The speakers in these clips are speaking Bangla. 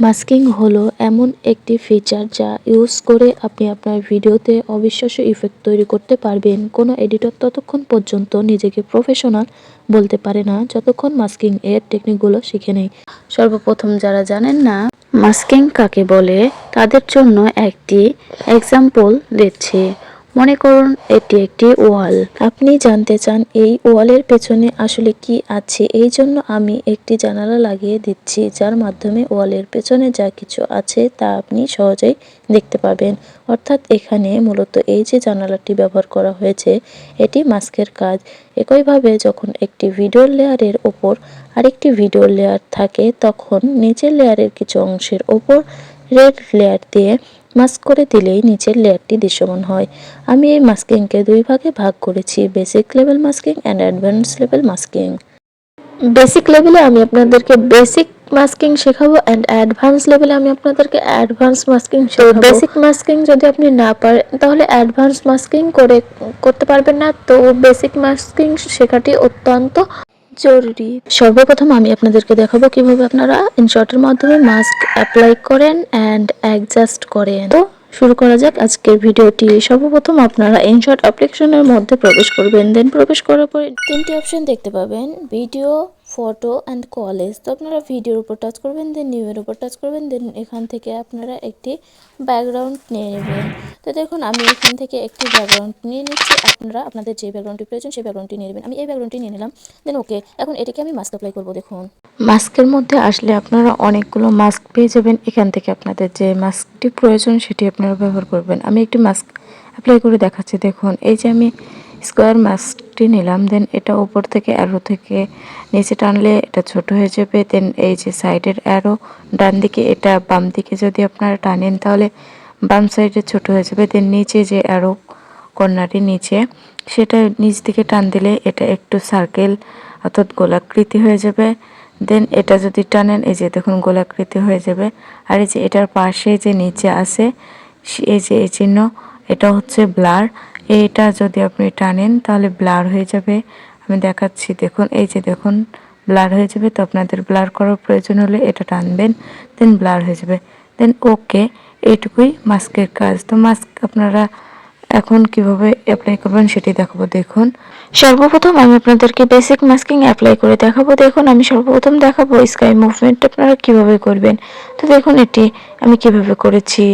মাস্কিং হলো এমন একটি ফিচার যা ইউজ করে আপনি আপনার ভিডিওতে অবিশ্বাস্য ইফেক্ট তৈরি করতে পারবেন। কোনো এডিটর ততক্ষণ পর্যন্ত নিজেকে প্রফেশনাল বলতে পারে না যতক্ষণ মাস্কিং এর টেকনিকগুলো শিখে নেই। সর্বপ্রথম যারা জানেন না মাস্কিং কাকে বলে তাদের জন্য একটি এক্সাম্পল দিচ্ছি। মনে করুন এটি একটি ওয়াল। আপনি জানতে চান এই ওয়ালের পেছনে আসলে কি আছে, এই জন্য আমি একটি জানালা লাগিয়ে দিচ্ছি যার মাধ্যমে ওয়ালের পেছনে যা কিছু আছে তা আপনি সহজেই দেখতে পাবেন। অর্থাৎ এখানে মূলত এই যে জানালাটি ব্যবহার করা হয়েছে এটি মাস্কের কাজ। একইভাবে যখন একটি ভিডিও লেয়ারের ওপর আরেকটি ভিডিও লেয়ার থাকে তখন নিচের লেয়ারের কিছু অংশের ওপর রেড লেয়ার দিয়ে মাস্ক করে দিলেই নিচের লেয়ারটি দৃশ্যমান হয়। আমি এই মাস্কিংকে দুই ভাগে ভাগ করেছি, basic level masking and advance level masking. Basic লেভেলে আমি আপনাদেরকে বেসিক মাস্কিং শেখাবো অ্যান্ড অ্যাডভান্স লেভেলে আমি আপনাদেরকে অ্যাডভান্স মাস্কিং শেখাবো। বেসিক মাস্কিং যদি আপনি না পারেন তাহলে অ্যাডভান্স মাস্কিং করতে পারবেন না, তো বেসিক মাস্কিং শেখাটি অত্যন্ত জরুরি। সর্বপ্রথম আমি আপনাদেরকে দেখাবো কিভাবে আপনারা ইনশর্টের মাধ্যমে মাস্ক অ্যাপ্লাই করেন অ্যান্ড অ্যাডজাস্ট করেন। তো শুরু করা যাক আজকের ভিডিওটি। সর্বপ্রথম আপনারা ইনশর্ট অ্যাপ্লিকেশনের মধ্যে প্রবেশ করবেন। দেন প্রবেশ করার পরে তিনটি অপশন দেখতে পাবেন, ভিডিও, ফটো অ্যান্ড কলেজ। তো আপনারা ভিডিওর উপর টাচ করবেন, দেন নিউ এর উপর টাচ করবেন, দেন এখান থেকে আপনারা একটি ব্যাকগ্রাউন্ড নিয়ে নেবেন। তো দেখুন আমি এখান থেকে একটি ব্যাকগ্রাউন্ড নিয়ে নিচ্ছি। আপনারা আপনাদের যে ব্যাকগ্রাউন্ডটি প্রয়োজন সেই ব্যাকগ্রাউন্ডটি নিয়ে নেবেন। আমি এই ব্যাকগ্রাউন্ডটি নিয়ে নিলাম। দেন ওকে, এখন এটাকে আমি মাস্ক অ্যাপ্লাই করবো। দেখুন মাস্কের মধ্যে আসলে আপনারা অনেকগুলো মাস্ক পেয়ে যাবেন। এখান থেকে আপনাদের যে মাস্কটি প্রয়োজন সেটি আপনারা ব্যবহার করবেন। আমি একটি মাস্ক অ্যাপ্লাই করে দেখাচ্ছি। দেখুন এই যে আমি স্কোয়ার মাস্কটি নিলাম, দেন এটা উপর থেকে অ্যারো থেকে নিচে টানলে এটা ছোট হয়ে যাবে। দেন এই যে সাইডের অ্যারো ডান দিকে, এটা বাম দিকে যদি আপনারা টানেন তাহলে বাম সাইডে ছোট হয়ে যাবে। দেন নিচে যে অ্যারো কর্নারটি নিচে, সেটা নিচ দিকে টান দিলে এটা একটু সার্কেল অর্থাৎ গোলাকৃতি হয়ে যাবে। দেন এটা যদি টানেন এই যে দেখুন গোলাকৃতি হয়ে যাবে। আর এই যে এটার পাশে যে নিচে আছে এই যে এই চিহ্ন, এটা হচ্ছে ব্লার। এটা যদি আপনি টানেন তাহলে ব্লার হয়ে যাবে। আমি দেখাচ্ছি, দেখুন এই যে দেখুন ব্লার হয়ে যাবে। তো আপনাদের ব্লার করার প্রয়োজন হলে এটা টানবেন, দেন ব্লার হয়ে যাবে। দেন ওকে, এইটুকুই মাস্কের কাজ। তো মাস্ক আপনারা এখন কিভাবে অ্যাপ্লাই করবেন সেটি দেখাবো। দেখুন সর্বপ্রথম আমি আপনাদেরকে বেসিক মাস্কিং অ্যাপ্লাই করে দেখাবো। দেখুন আমি সর্বপ্রথম দেখাবো স্কাই মুভমেন্ট আপনারা কিভাবে করবেন। তো দেখুন এটি আমি কিভাবে করেছি।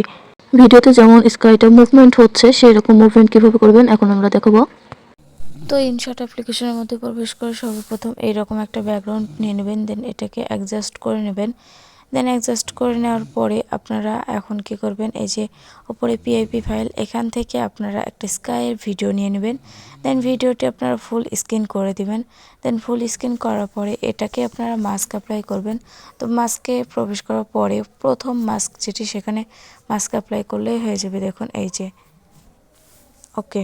ভিডিওতে যেমন স্কাইটা মুভমেন্ট হচ্ছে সেই রকম মুভমেন্ট কিভাবে করবেন এখন আমরা দেখাবো। তো ইনশর্ট অ্যাপ্লিকেশনের মধ্যে প্রবেশ করে সর্বপ্রথম এইরকম একটা ব্যাকগ্রাউন্ড নিয়ে নেবেন, দেন এটাকে অ্যাডজাস্ট করে নেবেন। দেন অ্যাডজাস্ট করে নেওয়ার পরে আপনারা এখন কি করবেন, এই যে উপরে পিআইপি ফাইল, এখান থেকে আপনারা একটা স্কাইয়ের ভিডিও নিয়ে নেবেন। দেন ভিডিওটি আপনারা ফুল স্ক্রিন করে দিবেন। দেন ফুল স্ক্রিন করার পরে এটাকে আপনারা মাস্ক অ্যাপ্লাই করবেন। তো মাস্কে প্রবেশ করার পরে প্রথম মাস্ক যেটি সেখানে মাস্ক অ্যাপ্লাই করলেই হয়ে যাবে। দেখুন এই যে ওকে।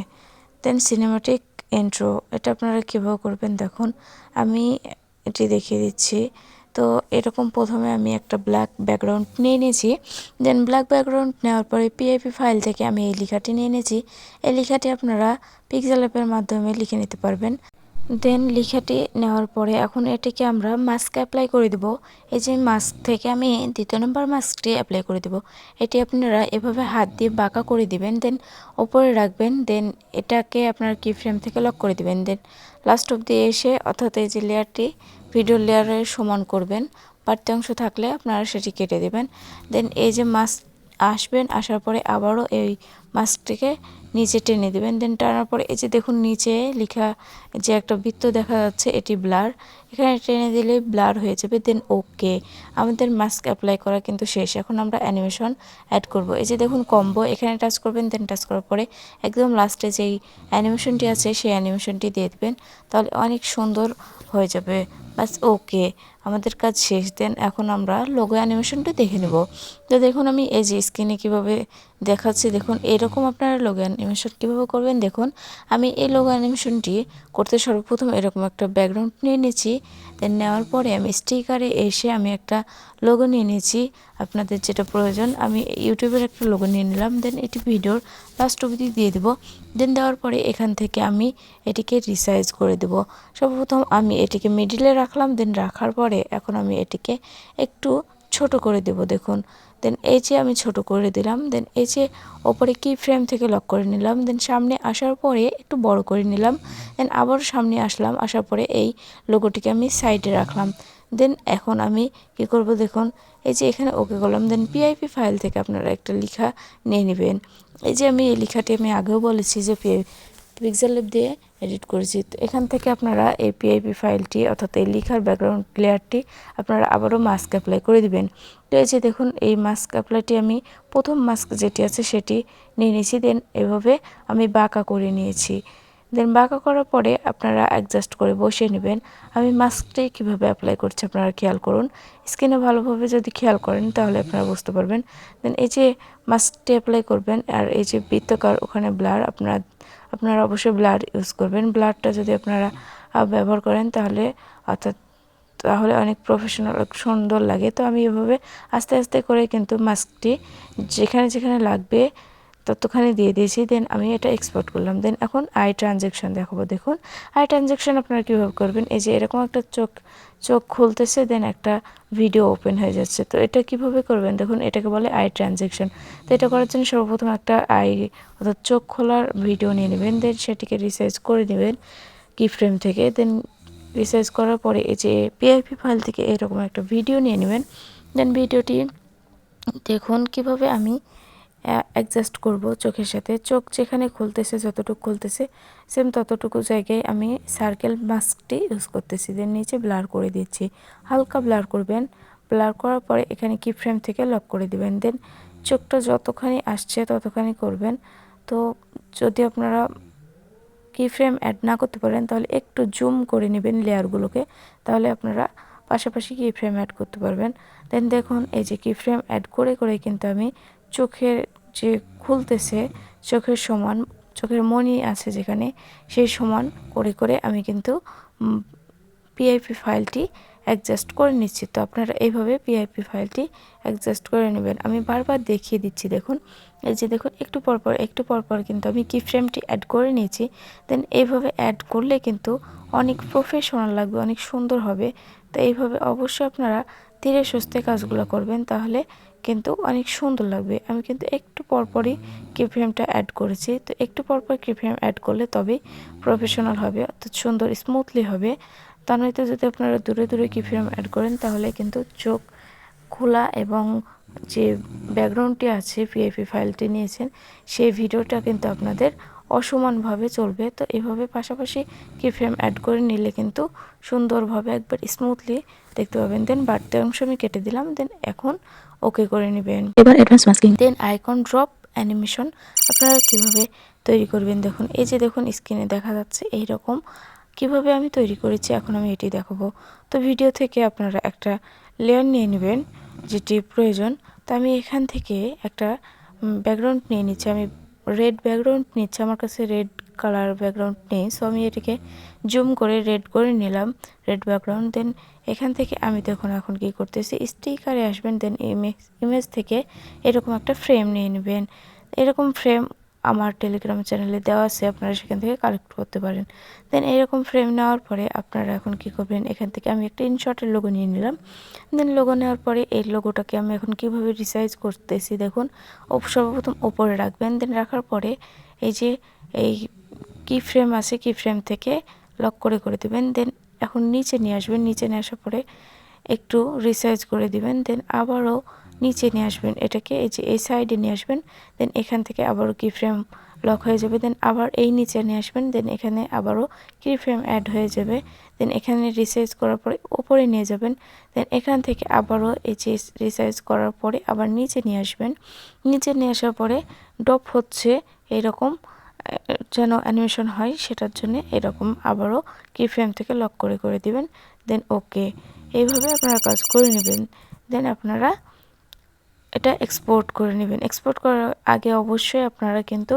দেন সিনেমাটিক ইন্ট্রো, এটা আপনারা কীভাবে করবেন দেখুন আমি এটি দেখিয়ে দিচ্ছি। তো এরকম প্রথমে আমি একটা ব্ল্যাক ব্যাকগ্রাউন্ড নিয়ে নিয়েছি। দেন ব্ল্যাক ব্যাকগ্রাউন্ড নেওয়ার পরে পিআইপি ফাইল থেকে আমি এই লেখাটি নিয়ে নিয়েছি। এই লেখাটি আপনারা পিক্সেল অ্যাপের মাধ্যমে লিখে নিতে পারবেন। দেন লেখাটি নেওয়ার পরে এখন এটিকে আমরা মাস্ক অ্যাপ্লাই করে দেব। এই যে মাস্ক থেকে আমি দ্বিতীয় নম্বর মাস্কটি অ্যাপ্লাই করে দেব। এটি আপনারা এভাবে হাত দিয়ে বাঁকা করে দিবেন, দেন ওপরে রাখবেন। দেন এটাকে আপনার কি ফ্রেম থেকে লক করে দিবেন। দেন লাস্ট অবধি এসে অর্থাৎ এই যে লেয়ারটি ভিডিও লেয়ারের সমান করবেন, বাড়তি অংশ থাকলে আপনারা সেটি কেটে দেবেন। দেন এই যে মাস্ক আসবেন, আসার পরে আবারও এই মাস্কটিকে নিচে টেনে দেবেন। দেন টানার পরে এই যে দেখুন নিচে লেখা যে একটা বৃত্ত দেখা যাচ্ছে এটি ব্লার, এখানে টেনে দিলে ব্লার হয়ে যাবে। দেন ওকে, আমাদের মাস্ক অ্যাপ্লাই করা কিন্তু শেষ। এখন আমরা অ্যানিমেশন অ্যাড করব। এই যে দেখুন কম্বো, এখানে টাচ করবেন। দেন টাচ করার পরে একদম লাস্টে যেই অ্যানিমেশনটি আছে সেই অ্যানিমেশনটি দিয়ে দেবেন, তাহলে অনেক সুন্দর হয়ে যাবে। বাস ওকে, আমাদের কাজ শেষ। দেন এখন আমরা লোগো অ্যানিমেশনটা দেখে নেব। তো দেখুন আমি এই যে স্ক্রিনে কীভাবে দেখাচ্ছি, দেখুন এরকম আপনারা লোগো অ্যানিমেশন কীভাবে করবেন। দেখুন আমি এই লোগো অ্যানিমেশনটি করতে সর্বপ্রথম এরকম একটা ব্যাকগ্রাউন্ড নিয়ে নিয়েছি। দেন নেওয়ার পরে আমি স্টিকারে এসে আমি একটা লোগো নিয়ে নিয়েছি। আপনাদের যেটা প্রয়োজন, আমি ইউটিউবের একটা লোগো নিয়ে নিলাম। দেন এটি ভিডিওর লাস্ট অবধি দিয়ে দেবো। দেন দেওয়ার পরে এখান থেকে আমি এটিকে রিসাইজ করে দেব। সর্বপ্রথম আমি এটিকে মিডিলে রাখলাম। দেন রাখার পরে এখন আমি এটিকে একটু ছোট করে দেব দেখুন। দেন এই যে আমি ছোট করে দিলাম, দেন এই যে ওপরে কি ফ্রেম থেকে লক করে নিলাম, দেন সামনে আসার পরে একটু বড় করে নিলাম, দেন আবার সামনে আসলাম, আসার পরে এই লোগোটিকে আমি সাইডে রাখলাম। দেন এখন আমি কি করব দেখুন, এই যে এখানে ওকে করলাম। দেন পিআইপি ফাইল থেকে আপনারা একটা লেখা নিয়ে নেবেন। এই যে আমি এই লেখাটি আমি আগেও বলেছি যে পিক্সেল ল্যাব দিয়ে এডিট করেছি। তো এখান থেকে আপনারা এই পিআইপি ফাইলটি অর্থাৎ এই লেখার ব্যাকগ্রাউন্ড লেয়ারটি আপনারা আবারও মাস্ক অ্যাপ্লাই করে দিবেন। তো এই যে দেখুন এই মাস্ক অ্যাপ্লাইটি আমি প্রথম মাস্ক যেটি আছে সেটি নিয়ে নিয়েছি, দেন এভাবে আমি বাঁকা করে নিয়েছি। দেন বাঁকা করার পরে আপনারা অ্যাডজাস্ট করে বসিয়ে নেবেন। আমি মাস্কটি কীভাবে অ্যাপ্লাই করছি আপনারা খেয়াল করুন, স্কিনে ভালোভাবে যদি খেয়াল করেন তাহলে আপনারা বুঝতে পারবেন। দেন এই যে মাস্কটি অ্যাপ্লাই করবেন, আর এই যে বৃত্তাকার ওখানে ব্লার আপনারা অবশ্যই ব্লার ইউজ করবেন। ব্লারটা যদি আপনারা ব্যবহার করেন তাহলে অনেক প্রফেশনাল সুন্দর লাগে। তো আমি এভাবে আস্তে আস্তে করে কিন্তু মাস্কটি যেখানে যেখানে লাগবে ততখানি দিয়ে দিয়েছি। দেন আমি এটা এক্সপোর্ট করলাম। দেন এখন আই ট্রানজ্যাকশন দেখাবো। দেখুন আই ট্রানজ্যাকশন আপনারা কীভাবে করবেন, এই যে এরকম একটা চোখ খুলতেছে, দেন একটা ভিডিও ওপেন হয়ে যাচ্ছে। তো এটা কিভাবে করবেন দেখুন, এটাকে বলে আই ট্রানজ্যাকশন। তো এটা করার জন্য সর্বপ্রথম একটা অর্থাৎ চোখ খোলার ভিডিও নিয়ে নেবেন, দেন সেটিকে রিসাইজ করে নেবেন কি ফ্রেম থেকে। দেন রিসাইজ করার পরে এই যে পিআইপি ফাইল থেকে এরকম একটা ভিডিও নিয়ে নেবেন। দেন ভিডিওটি দেখুন কিভাবে আমি অ্যাডজাস্ট করব চোখের সাথে। চোখ যেখানে খুলতেছে, যতটুকু খুলতেছে সেম ততটুকু জায়গায় আমি সার্কেল মাস্কটি ইউজ করতেছি। দেন নিচে ব্লার করে দিচ্ছি, হালকা ব্লার করবেন। ব্লার করার পরে এখানে কি ফ্রেম থেকে লক করে দিবেন। দেন চোখটা যতখানি আসছে ততখানি করবেন। তো যদি আপনারা কি ফ্রেম অ্যাড না করতে পারেন তাহলে একটু জুম করে নেবেন লেয়ারগুলোকে, তাহলে আপনারা পাশাপাশি কি ফ্রেম অ্যাড করতে পারবেন। দেন দেখুন এই যে কি ফ্রেম অ্যাড করে করে কিন্তু আমি চোখের যে খুলতেছে চোখের সমান, চোখের মনি আছে যেখানে সেই সমান করে করে আমি কিন্তু পিআইপি ফাইলটি অ্যাডজাস্ট করে নিচ্ছি। তো আপনারা এইভাবে পিআইপি ফাইলটি অ্যাডজাস্ট করে নেবেন। আমি বারবার দেখিয়ে দিচ্ছি দেখুন, এই যে দেখুন একটু পরপর কিন্তু আমি কি ফ্রেমটি অ্যাড করে নিয়েছি। দেন এইভাবে অ্যাড করলে কিন্তু অনেক প্রফেশনাল লাগবে, অনেক সুন্দর হবে। তো এইভাবে অবশ্যই আপনারা ধীরে সুস্থে কাজগুলো করবেন, তাহলে কিন্তু অনেক সুন্দর লাগবে। আমি কিন্তু একটু পরপরই কি ফ্রেমটা অ্যাড করেছি। তো একটু পরপর কি ফ্রেম অ্যাড করলে তবেই প্রফেশনাল হবে, অর্থাৎ সুন্দর স্মুথলি হবে। তা নয়তো যদি আপনারা দূরে দূরে কি ফ্রেম অ্যাড করেন তাহলে কিন্তু চোখ খোলা এবং যে ব্যাকগ্রাউন্ডটি আছে পিআইপি ফাইলটি নিয়েছেন সেই ভিডিওটা কিন্তু আপনাদের অসমানভাবে চলবে। তো এভাবে পাশাপাশি কি ফ্রেম অ্যাড করে নিলে কিন্তু সুন্দরভাবে একবার স্মুথলি দেখতে পাবেন। দেন বাড়তি অংশ আমি কেটে দিলাম। দেন এখন ওকে করে নেবেন। এবার অ্যাডভান্স মাস্কিং। দেন আইকন ড্রপ অ্যানিমেশন আপনারা কিভাবে তৈরি করবেন দেখুন, এই যে দেখুন স্ক্রিনে দেখা যাচ্ছে এইরকম কিভাবে আমি তৈরি করেছি। এখন আমি এটি দেখাবো। তো ভিডিও থেকে আপনারা একটা লেয়ার নিয়ে নেবেন যেটি প্রয়োজন। তো আমি এখান থেকে একটা ব্যাকগ্রাউন্ড নিয়ে নিচ্ছি, আমি রেড ব্যাকগ্রাউন্ড নিচ্ছি, আমার কাছে রেড কালার ব্যাকগ্রাউন্ড নেই। সো আমি এটাকে জুম করে রেড করে নিলাম, রেড ব্যাকগ্রাউন্ড। দেন এখান থেকে আমি দেখুন এখন কি করতেছি, স্টিকারে আসবেন। দেন ইমেজ থেকে এরকম একটা ফ্রেম নিয়ে নেবেন। এরকম ফ্রেম আমার টেলিগ্রাম চ্যানেলে দেওয়া আছে, আপনারা সেখান থেকে কালেক্ট করতে পারেন। দেন এরকম ফ্রেম নেওয়ার পরে আপনারা এখন কি করবেন, এখান থেকে আমি একটা ইনশটের লোগো নিয়ে নিলাম। দেন লোগো নেওয়ার পরে এই লোগোটাকে আমি এখন কিভাবে রিসাইজ করতেছি দেখুন, সর্বপ্রথম ওপরে রাখবেন। দেন রাখার পরে এই যে এই কি ফ্রেম আছে কি ফ্রেম থেকে লক করে করে দেবেন। দেন এখন নিচে নিয়ে আসবেন, নিচে নিয়ে আসার পরে একটু রিসাইজ করে দিবেন। দেন আবারও নিচে নিয়ে আসবেন, এটাকে এই যে এই সাইডে নিয়ে আসবেন। দেন এখান থেকে আবারও কি ফ্রেম লক হয়ে যাবে। দেন আবার এই নিচে নিয়ে আসবেন। দেন এখানে আবারও কি ফ্রেম অ্যাড হয়ে যাবে। দেন এখানে রিসাইজ করার পরে উপরে নিয়ে যাবেন। দেন এখান থেকে আবারও এই যে রিসাইজ করার পরে আবার নিচে নিয়ে আসবেন। নিচে নিয়ে আসার পরে ড্রপ হচ্ছে এইরকম যেন অ্যানিমেশন হয়, সেটার জন্য এরকম আবারও কি ফ্রেম থেকে লক করে করে দিবেন। দেন ওকে, এইভাবে আপনারা কাজ করে নেবেন। দেন আপনারা এটা এক্সপোর্ট করে নেবেন। এক্সপোর্ট করার আগে অবশ্যই আপনারা কিন্তু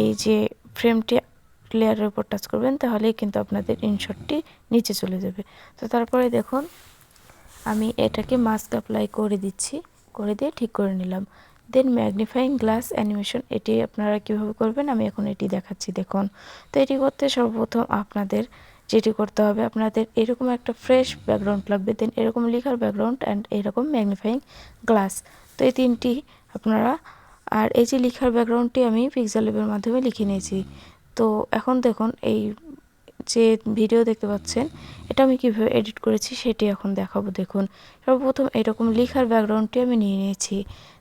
এই যে ফ্রেমটি লেয়ারের উপর টাচ করবেন, তাহলেই কিন্তু আপনাদের ইনশটটি নিচে চলে যাবে। তো তারপরে দেখুন আমি এটাকে মাস্ক অ্যাপ্লাই করে দিচ্ছি, করে দিয়ে ঠিক করে নিলাম। দেন ম্যাগনিফাইং গ্লাস অ্যানিমেশন, এটি আপনারা কীভাবে করবেন আমি এখন এটি দেখাচ্ছি দেখুন। তো এটি করতে সর্বপ্রথম আপনাদের যেটি করতে হবে, আপনাদের এরকম একটা ফ্রেশ ব্যাকগ্রাউন্ড লাগবে, দেন এরকম লেখার ব্যাকগ্রাউন্ড অ্যান্ড এরকম ম্যাগনিফাইং গ্লাস। তো এই তিনটি আপনারা, আর এই যে লেখার ব্যাকগ্রাউন্ডটি আমি পিক্সেল ল্যাবের মাধ্যমে লিখে নিয়েছি। তো এখন দেখুন এই যে ভিডিও দেখতে পাচ্ছেন এটা আমি কীভাবে এডিট করেছি সেটি এখন দেখাবো। দেখুন সর্বপ্রথম এরকম লেখার ব্যাকগ্রাউন্ডটি আমি নিয়ে নিয়েছি।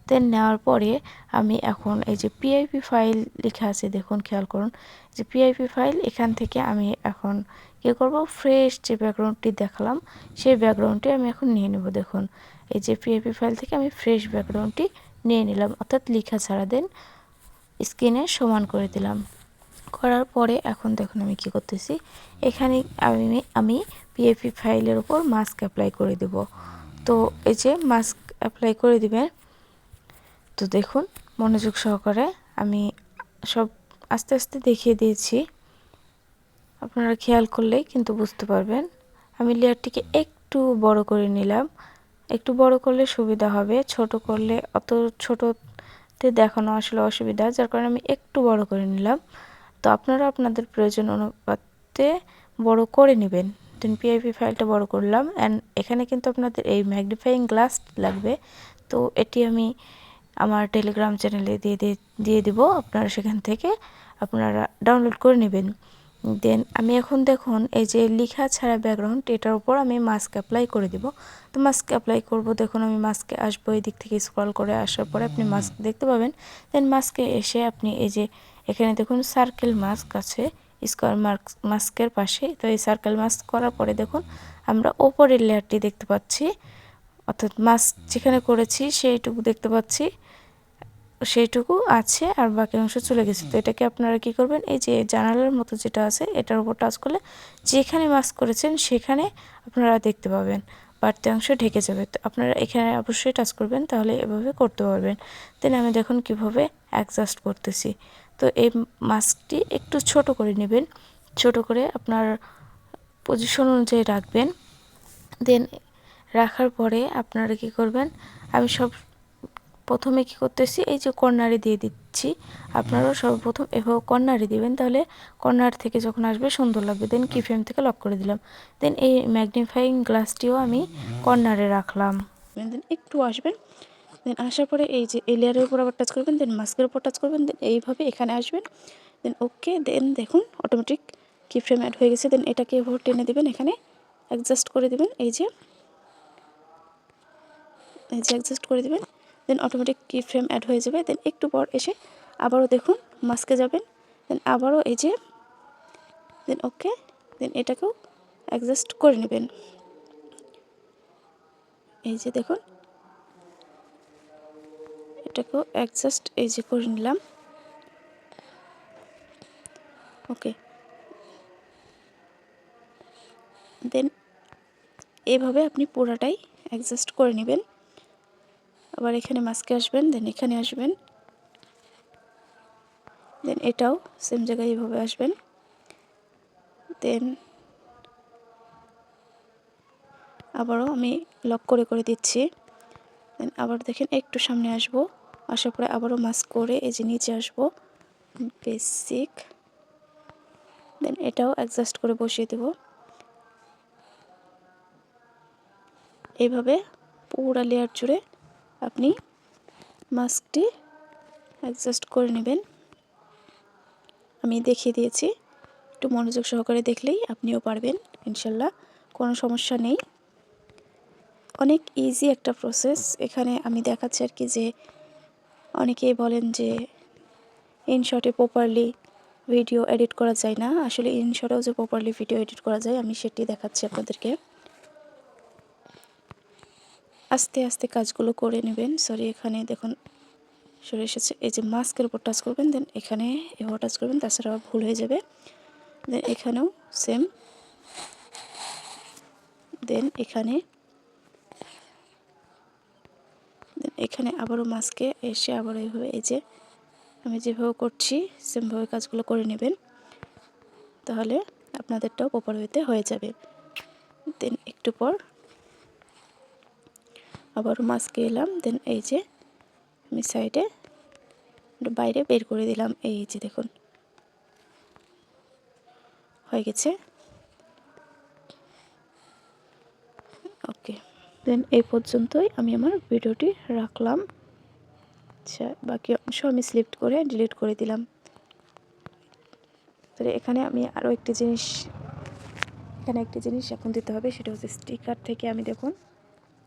দেন নেওয়ার পরে আমি এখন এই যে পিআইপি ফাইল লেখা আছে, দেখুন খেয়াল করুন যে পিআইপি ফাইল, এখান থেকে আমি এখন কী করব, ফ্রেশ যে ব্যাকগ্রাউন্ডটি দেখালাম সেই ব্যাকগ্রাউন্ডটি আমি এখন নিয়ে নেব। দেখুন এই যে পিআইপি ফাইল থেকে আমি ফ্রেশ ব্যাকগ্রাউন্ডটি নিয়ে নিলাম, অর্থাৎ লেখা ছাড়া। দেন স্ক্রিনে সমান করে দিলাম। করার পরে এখন দেখুন আমি কি করতেছি, এখানে আমি পিএফপি ফাইলের উপর মাস্ক অ্যাপ্লাই করে দেব। তো এই যে মাস্ক অ্যাপ্লাই করে দিবেন, তো দেখুন মনোযোগ সহকারে আমি সব আস্তে আস্তে দেখিয়ে দিয়েছি, আপনারা খেয়াল করলেই কিন্তু বুঝতে পারবেন। আমি লেয়ারটিকে একটু বড় করে নিলাম, একটু বড় করলে সুবিধা হবে, ছোট করলে অত ছোটতে দেখানো আসলে অসুবিধা, যার কারণে আমি একটু বড় করে নিলাম। তো আপনারা আপনাদের প্রয়োজন অনুপাতে বড় করে নেবেন। দেন পিআইপি ফাইলটা বড় করলাম অ্যান্ড এখানে কিন্তু আপনাদের এই ম্যাগনিফাইং গ্লাস লাগবে। তো এটি আমি আমার টেলিগ্রাম চ্যানেলে দিয়ে দিব, আপনারা সেখান থেকে আপনারা ডাউনলোড করে নেবেন। দেন আমি এখন দেখুন এই যে লেখা ছাড়া ব্যাকগ্রাউন্ড, এটার উপর আমি মাস্ক অ্যাপ্লাই করে দিব। তো মাস্ক অ্যাপ্লাই করব, দেখুন আমি মাস্কে আসবো, এই দিক থেকে স্ক্রল করে আসার পরে আপনি মাস্ক দেখতে পাবেন। দেন মাস্কে এসে আপনি এই যে এখানে দেখুন সার্কেল মাস্ক আছে স্কোয়ার মাস্কের পাশে। তো এই সার্কেল মাস্ক করার পরে দেখুন আমরা ওপরের লেয়ারটি দেখতে পাচ্ছি, অর্থাৎ মাস্ক যেখানে করেছি সেইটুকু দেখতে পাচ্ছি, সেইটুকু আছে আর বাকি অংশ চলে গেছে। তো এটাকে আপনারা কি করবেন, এই যে জানালার মতো যেটা আছে এটার উপর টাচ করলে যেখানে মাস্ক করেছেন সেখানে আপনারা দেখতে পাবেন, বাড়তি অংশ ঢেকে যাবে। তো আপনারা এখানে অবশ্যই টাচ করবেন, তাহলে এভাবে করতে পারবেন। দেন আমি দেখুন কিভাবে অ্যাডজাস্ট করতেছি। তো এই মাস্কটি একটু ছোট করে নেবেন, ছোট করে আপনার পজিশন অনুযায়ী রাখবেন। দেন রাখার পরে আপনারা কি করবেন, আমি সব প্রথমে কি করতেছি, এই যে কর্নারে দিয়ে দিচ্ছি, আপনারাও সর্বপ্রথম এভাবে কর্নারে দিবেন, তাহলে কর্নার থেকে যখন আসবে সুন্দর লাগবে। দেন কি ফ্রেম থেকে লক করে দিলাম। দেন এই ম্যাগনিফাইং গ্লাসটিও আমি কর্নারে রাখলাম। দেন একটু আসবেন, দেন আসার পরে এই যে এই লেয়ারের উপর আবার টাচ করবেন, দেন মাস্কের উপর টাচ করবেন, দেন এইভাবে এখানে আসবেন, দেন ওকে। দেন দেখুন অটোমেটিক কি ফ্রেম অ্যাড হয়ে গেছে। দেন এটাকে এভাবে টেনে দেবেন, এখানে অ্যাডজাস্ট করে দেবেন, এই যে অ্যাডজাস্ট করে দেবেন। দেন অটোমেটিক কি ফ্রেম অ্যাড হয়ে যাবে। দেন একটু পর এসে আবারও দেখুন মাস্কে যাবেন, দেন আবারও এই যে দেন ওকে। দেন এটাকেও অ্যাডজাস্ট করে নেবেন, এই যে দেখুন এটাকেও অ্যাডজাস্ট এই যে করে নিলাম, ওকে। দেন এভাবে আপনি পুরাটাই অ্যাডজাস্ট করে নেবেন। আবার এখানে মাস্কে আসবেন, দেন এখানে আসবেন, দেন এটাও সেম জায়গায় এইভাবে আসবেন। দেন আবারও আমি লক করে করে দিচ্ছি। দেন আবার দেখেন একটু সামনে আসব, আসার পরে আবারও মাস্ক করে এই যে নিচে আসব, বেসিক। দেন এটাও অ্যাডজাস্ট করে বসিয়ে দেব। এইভাবে পুরো লেয়ার জুড়ে আপনি মাস্কটি অ্যাডজাস্ট করে নেবেন। আমি দেখিয়ে দিয়েছি, একটু মনোযোগ সহকারে দেখলেই আপনিও পারবেন ইনশাল্লাহ, কোনো সমস্যা নেই। অনেক ইজি একটা প্রসেস। এখানে আমি দেখাচ্ছি আর কি, যে অনেকেই বলেন যে ইনশটে প্রপারলি ভিডিও এডিট করা যায় না, আসলে ইনশটেও যে প্রপারলি ভিডিও এডিট করা যায় আমি সেটি দেখাচ্ছি আপনাদেরকে। আস্তে আস্তে কাজগুলো করে নেবেন। সরি, এখানে দেখুন সরে এসেছে, এই যে মাস্কের উপর টাচ করবেন, দেন এখানে এভাবে টাচ করবেন, তাছাড়া ভুল হয়ে যাবে। দেন এখানেও সেম, দেন এখানে আবারও মাস্কে এসে আবার এইভাবে এই যে আমি যেভাবে করছি সেমভাবে কাজগুলো করে নেবেন, তাহলে আপনাদেরটাও প্রপার ওয়েতে হয়ে যাবে। দেন একটু পর আবারও মাস্কে এলাম, দেন এই যে আমি সাইডে বাইরে বের করে দিলাম, এই যে দেখুন হয়ে গেছে। ওকে, দেন এই পর্যন্তই আমি আমার ভিডিওটি রাখলাম। আচ্ছা, বাকি অংশ আমি সিলেক্ট করে ডিলিট করে দিলাম। তো এখানে আমি আরও একটি জিনিস এখন দিতে হবে, সেটা হচ্ছে স্টিকার থেকে আমি দেখুন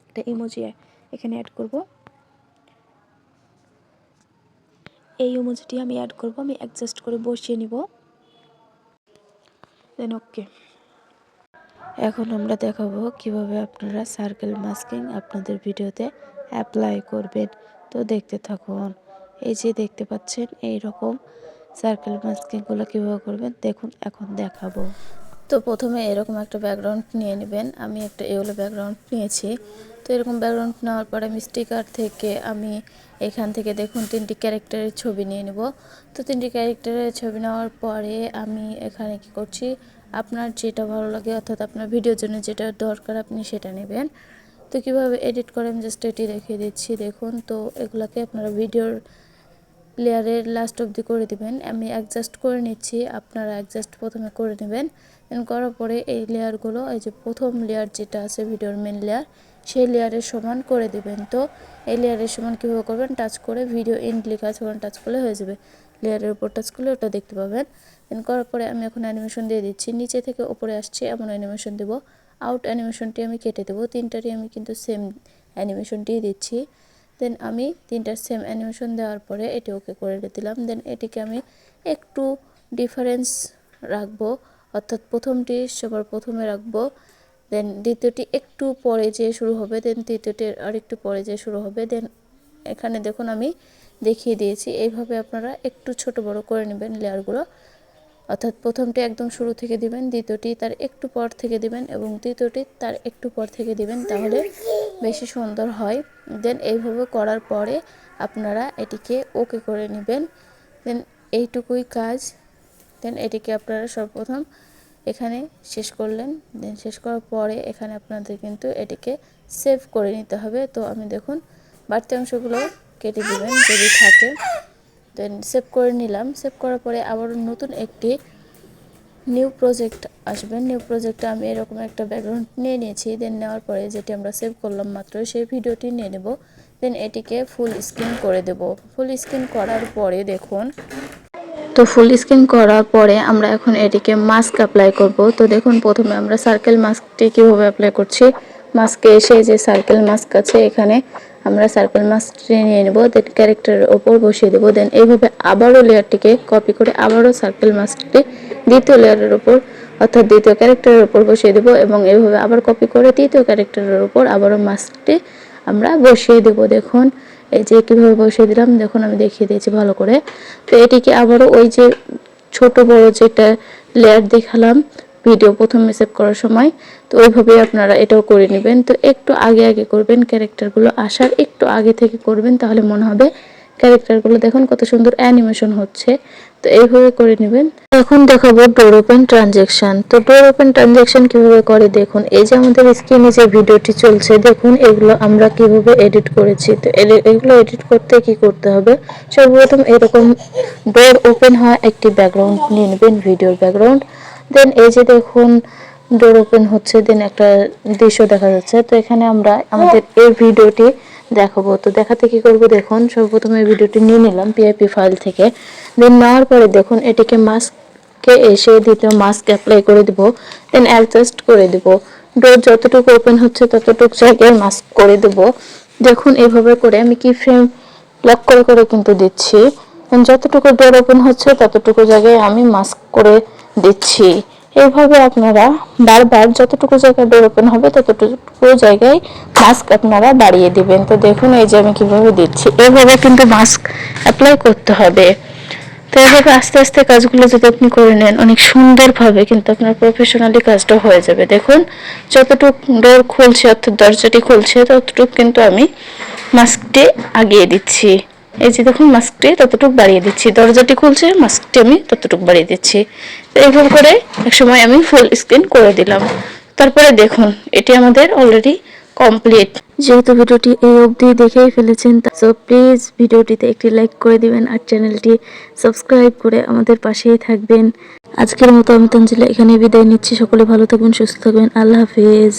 একটা ইমোজি এখানে অ্যাড করব। এই ইমোজিটি আমি অ্যাড করব, আমি অ্যাডজাস্ট করে বসিয়ে নিব। দেন ওকে। এখন আমরা দেখাবো কিভাবে আপনারা সার্কেল মাস্কিং আপনাদের ভিডিওতে অ্যাপ্লাই করবেন। তো দেখতে থাকুন। এই যে দেখতে পাচ্ছেন এই রকম সার্কেল মাস্কিংগুলো কীভাবে করবেন দেখুন, এখন দেখাবো। তো প্রথমে এরকম একটা ব্যাকগ্রাউন্ড নিয়ে নেবেন। আমি একটা ইয়েলো ব্যাকগ্রাউন্ড নিয়েছি। তো এরকম ব্যাকগ্রাউন্ড নেওয়ার পরে আমি স্টিকার থেকে আমি এখান থেকে দেখুন 3টি ক্যারেক্টারের ছবি নিয়ে নেব। তো 3টি ক্যারেক্টারের ছবি নেওয়ার পরে আমি এখানে কি করছি, আপনার যেটা ভালো লাগে অর্থাৎ আপনার ভিডিওর জন্য যেটা দরকার আপনি সেটা নেবেন। তো কীভাবে এডিট করে আমি জাস্ট এটি দেখিয়ে দিচ্ছি দেখুন। তো এগুলাকে আপনারা ভিডিওর প্লেয়ারের লাস্ট অবধি করে দিবেন। আমি অ্যাডজাস্ট করে নিচ্ছি, আপনারা অ্যাডজাস্ট প্রথমে করে নেবেন। দেন করার পরে এই লেয়ারগুলো, এই যে প্রথম লেয়ার যেটা আছে ভিডিওর মেন লেয়ার, সেই লেয়ারের সমান করে দিবেন। তো এই লেয়ারের সমান কীভাবে করবেন, টাচ করে ভিডিও এন্ড লেখা আছে ওখানে টাচ করলে হয়ে যাবে। লেয়ারের উপর টাচ করলে ওটা দেখতে পাবেন। দেন করার পরে আমি এখন অ্যানিমেশন দিয়ে দিচ্ছি, নিচে থেকে উপরে আসছে এমন অ্যানিমেশন দেবো। আউট অ্যানিমেশনটি আমি কেটে দেবো, 3টারই আমি কিন্তু সেম অ্যানিমেশনটি দিচ্ছি। দেন আমি 3টার সেম অ্যানিমেশন দেওয়ার পরে এটি ওকে করে দিলাম। দেন এটিকে আমি একটু ডিফারেন্স রাখবো, অর্থাৎ প্রথমটি সবার প্রথমে রাখবো, দেন দ্বিতীয়টি একটু পরে যে শুরু হবে, দেন তৃতীয়টির আর একটু পরে যে শুরু হবে। দেন এখানে দেখুন আমি দেখিয়ে দিয়েছি, এইভাবে আপনারা একটু ছোট বড় করে নেবেন লেয়ারগুলো, অর্থাৎ প্রথমটি একদম শুরু থেকে দিবেন, দ্বিতীয়টি তার একটু পর থেকে দিবেন এবং তৃতীয়টি তার একটু পর থেকে দিবেন, তাহলে বেশি সুন্দর হয়। দেন এইভাবে করার পরে আপনারা এটিকে ওকে করে নেবেন। দেন এইটুকুই কাজ। দেন এটিকে আপনারা সর্বপ্রথম এখানে শেষ করলেন। দেন শেষ করার পরে এখানে আপনাদের কিন্তু এটিকে সেভ করে নিতে হবে। তো আমি দেখুন বাড়তি অংশগুলো কেটে দিবেন যদি থাকে। দেন সেভ করে নিলাম। সেভ করার পরে আবারও নতুন একটি নিউ প্রজেক্ট আসবেন। নিউ প্রজেক্টে আমি এরকম একটা ব্যাকগ্রাউন্ড নিয়ে নিয়েছি। দেন নেওয়ার পরে যেটি আমরা সেভ করলাম মাত্র, সেই ভিডিওটি নিয়ে নেব। দেন এটিকে ফুল স্ক্রিন করে দেব। ফুল স্ক্রিন করার পরে দেখুন, তো ফুল স্ক্রিন করার পরে আমরা এখন এটিকে মাস্ক অ্যাপ্লাই করব। তো দেখুন প্রথমে আমরা সার্কেল মাস্কটি কীভাবে অ্যাপ্লাই করছি। মাস্কে এসে যে সার্কেল মাস্ক আছে এখানে আমরা সার্কেল মাস্কটি নিয়ে নেব, দেন ক্যারেক্টারের ওপর বসিয়ে দেবো। দেন এইভাবে আবারও লেয়ারটিকে কপি করে আবারও সার্কেল মাস্কটি দ্বিতীয় লেয়ারের ওপর অর্থাৎ দ্বিতীয় ক্যারেক্টারের ওপর বসিয়ে দেবো এবং এইভাবে আবার কপি করে তৃতীয় ক্যারেক্টারের ওপর আবারও মাস্কটি আমরা বসিয়ে দেব। দেখুন এই যে কীভাবে বসিয়ে দিলাম, দেখুন আমি দেখিয়ে দিয়েছি ভালো করে। তো এটিকে আবারও ওই যে ছোট বড় যেটা লেয়ার দেখালাম ভিডিও প্রথমে সেভ করার সময়, তো ওইভাবেই আপনারা এটাও করে নেবেন। তো একটু আগে আগে করবেন, ক্যারেক্টারগুলো আসার একটু আগে থেকে করবেন, তাহলে মনে হবে ক্যারেক্টারগুলো দেখুন কত সুন্দর অ্যানিমেশন হচ্ছে। তো এইভাবে করে নেবেন। এখন দেখাবো ডোর ওপেন ট্রানজ্যাকশন। তো ডোর ওপেন ট্রানজ্যাকশন কিভাবে করে দেখুন, এই যে আমাদের স্ক্রিনে যে ভিডিওটি চলছে দেখুন এগুলো আমরা কিভাবে এডিট করেছি। তো এগুলো এডিট করতে কি করতে হবে, সর্বপ্রথম এরকম ডোর ওপেন হয় একটি ব্যাকগ্রাউন্ড নিয়ে নেবেন, ভিডিওর ব্যাকগ্রাউন্ড। দেন এই যে দেখুন ডোর ওপেন হচ্ছে, দেন একটা দৃশ্য দেখা যাচ্ছে। তো এখানে আমরা আমাদের এই ভিডিওটি দেখাবো। তো দেখাতে কি করব দেখুন, সর্বপ্রথমে এই ভিডিওটি নিয়ে নিলাম পিআইপি ফাইল থেকে। দেন নেওয়ার পরে দেখুন এটিকে মাস্কে এসে দ্বিতীয় মাস্ক অ্যাপ্লাই করে দেব। দেন অ্যাডজাস্ট করে দেব, ডোর যতটুকু ওপেন হচ্ছে ততটুকু জায়গায় মাস্ক করে দেব। দেখুন এইভাবে করে আমি কি ফ্রেম লক করে করে কিন্তু দিচ্ছি। যতটুকু ডোর ওপেন হচ্ছে ততটুকু জায়গায় আমি মাস্ক করে দিচ্ছি। এইভাবে আপনারা বারবার যতটুকু জায়গায় ডোর ওপেন হবে ততটুকু জায়গায় মাস্ক আপনারা বাড়িয়ে দিবেন। তো দেখুন এই যে আমি কিভাবে দিচ্ছি, এইভাবে কিন্তু মাস্ক অ্যাপ্লাই করতে হবে। তো এইভাবে আস্তে আস্তে কাজগুলো যদি আপনি করে নেন অনেক সুন্দরভাবে কিন্তু আপনার প্রফেশনালি কাজটা হয়ে যাবে। দেখুন যতটুকু ডোর খুলছে অর্থাৎ দরজাটি খুলছে ততটুকু কিন্তু আমি মাস্কটি আগিয়ে দিচ্ছি। এই যে দেখুন মাস্কটি ততটুকু বাড়িয়ে দিচ্ছি, দরজাটি খুলছে মাস্কটি আমি ততটুকু বাড়িয়ে দিচ্ছি। তো এইভাবে করে একসময় আমি ফুল স্ক্রিন করে দিলাম। তারপরে দেখুন এটি আমাদের অলরেডি কমপ্লিট। যেহেতু ভিডিওটি এই অবধি দেখেই ফেলেছেন, সো প্লিজ ভিডিওটিতে একটি লাইক করে দিবেন আর চ্যানেলটি সাবস্ক্রাইব করে আমাদের পাশেই থাকবেন। আজকের মতো আমি তানজিলা এখানে বিদায় নিচ্ছি। সকলে ভালো থাকবেন, সুস্থ থাকবেন। আল্লাহ হাফেজ।